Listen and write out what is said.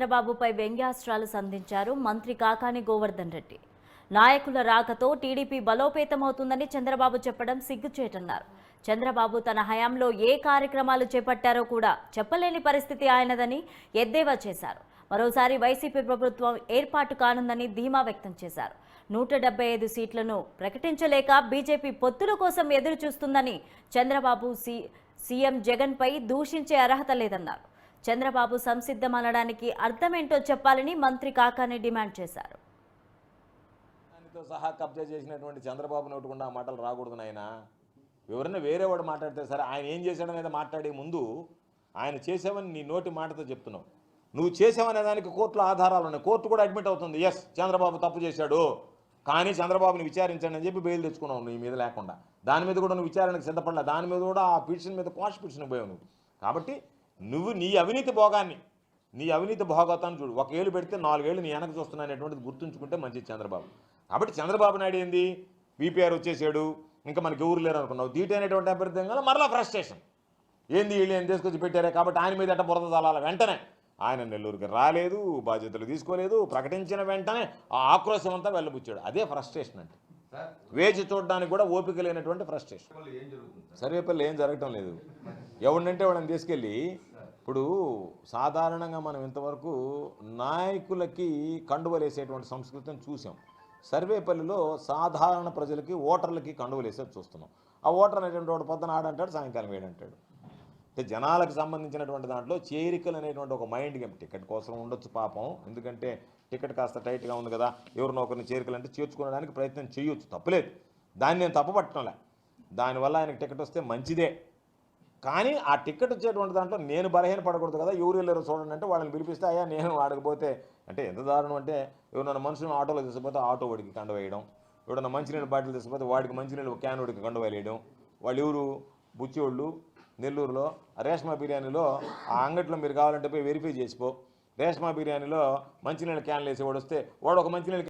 చంద్రబాబుపై వ్యంగ్యాస్త్రాలు సంధించారు మంత్రి కాకాని గోవర్ధన్ రెడ్డి. నాయకుల రాకతో టీడీపీ బలోపేతమవుతుందని చంద్రబాబు చెప్పడం సిగ్గుచేటన్నారు. చంద్రబాబు తన హయాంలో ఏ కార్యక్రమాలు చేపట్టారో కూడా చెప్పలేని పరిస్థితి ఆయనదని ఎద్దేవా చేశారు. మరోసారి వైసీపీ ప్రభుత్వం ఏర్పాటు కానుందని ధీమా వ్యక్తం చేశారు. 175 సీట్లను ప్రకటించలేక బీజేపీ పొత్తుల కోసం ఎదురు చూస్తుందని చంద్రబాబు సీఎం జగన్పై దూషించే అర్హత లేదన్నారు. చంద్రబాబు సంసిద్ధమనడానికి అర్థమేంటో చెప్పాలని మంత్రి కాకాని డిమాండ్ చేశారు. సహా కబ్జా చేసినటువంటి చంద్రబాబు నోటుకుండా ఆ మాటలు రాకూడదు నాయన. ఎవరైనా వేరే వాడు మాట్లాడితే సరే, ఆయన ఏం చేశాడనేది మాట్లాడే ముందు ఆయన చేసావని నీ నోటి మాటతో చెప్తున్నావు. నువ్వు చేసావనే దానికి కోర్టులో ఆధారాలు ఉన్నాయి. కోర్టు కూడా అడ్మిట్ అవుతుంది, ఎస్ చంద్రబాబు తప్పు చేశాడు, కానీ చంద్రబాబుని విచారించండి అని చెప్పి బెయిల్ తెచ్చుకున్నావు. నీ మీద లేకుండా దాని మీద కూడా నువ్వు విచారణకు సిద్ధపడలే. దాని మీద కూడా ఆ పిటిషన్ మీద క్వాష్ పిటిషన్ పోయావు నువ్వు. కాబట్టి నువ్వు నీ అవినీతి భోగాన్ని, నీ అవినీతి భోగతాన్ని చూడు. 1 ఏళ్ళు పెడితే 4 ఏళ్ళు నీ వెనక చూస్తున్నా అనేటువంటిది గుర్తుంచుకుంటే మంచిది చంద్రబాబు. కాబట్టి చంద్రబాబు నాయుడు ఏంది, పీపీఆర్ వచ్చేసాడు, ఇంకా మనకి ఎవరు లేరు అనుకున్నావు. దీటైనటువంటి అభ్యర్థంగా మరలా ఫ్రస్ట్రేషన్ ఏంది, వీళ్ళు ఏం తీసుకొచ్చి పెట్టారే కాబట్టి ఆయన మీద ఎట్ట బురద చల్లాల. వెంటనే ఆయన నెల్లూరుకి రాలేదు, బాధ్యతలు తీసుకోలేదు, ప్రకటించిన వెంటనే ఆ ఆక్రోశం అంతా వెళ్ళబుచ్చాడు. అదే ఫ్రస్ట్రేషన్ అంటే. వేచి చూడడానికి కూడా ఓపిక లేనటువంటి ఫ్రస్ట్రేషన్. సర్వేపల్లి ఏం జరగటం లేదు. ఎవడంటే వాడిని తీసుకెళ్ళి, ఇప్పుడు సాధారణంగా మనం ఇంతవరకు నాయకులకి కండువలేసేటువంటి సంస్కృతిని చూసాం. సర్వేపల్లిలో సాధారణ ప్రజలకి, ఓటర్లకి కండువలేసేది చూస్తున్నాం. ఆ ఓటర్ అనేటువంటి వాడు పొద్దున ఆడంటాడు, సాయంకాలం ఏడంటాడు. అంటే జనాలకు సంబంధించినటువంటి దాంట్లో చేరికలు అనేటువంటి ఒక మైండ్ గేమ్. టికెట్ కోసం ఉండొచ్చు పాపం, ఎందుకంటే టికెట్ కాస్త టైట్గా ఉంది కదా, ఎవరినో ఒకరిని చేరికలు అంటే చేర్చుకోవడానికి ప్రయత్నం చేయొచ్చు, తప్పులేదు. దాన్ని నేను తప్పుపట్టడంలే. దానివల్ల ఆయనకు టికెట్ వస్తే మంచిదే. కానీ ఆ టికెట్ వచ్చేటువంటి దాంట్లో నేను బలహీనపడకూడదు కదా. ఎవరు వెళ్ళారో చూడండి అంటే వాళ్ళని పిలిపిస్తే, అయ్యా నేను ఆడకపోతే అంటే ఎంత దారుణం అంటే, ఎవరన్నా మనుషులను ఆటోలో తీసుకుపోతే ఆటో వాడికి కండ వేయడం, ఎవడన్నా మంచినీళ్ళు బాటిల్ తీసుకుపోతే వాడికి మంచినీళ్ళు క్యాన్ వాడికి కండ వేయడం. వాళ్ళు ఎవరు, బుచ్చివాళ్ళు నెల్లూరులో రేష్మా బిర్యానీలో ఆ అంగట్లో మీరు కావాలంటే పోయి వెరిఫై చేసిపో. రేష్మా బిర్యానీలో మంచినీళ్ళ క్యాన్లు వేసేవాడు వస్తే వాడు ఒక మంచినీళ్ళ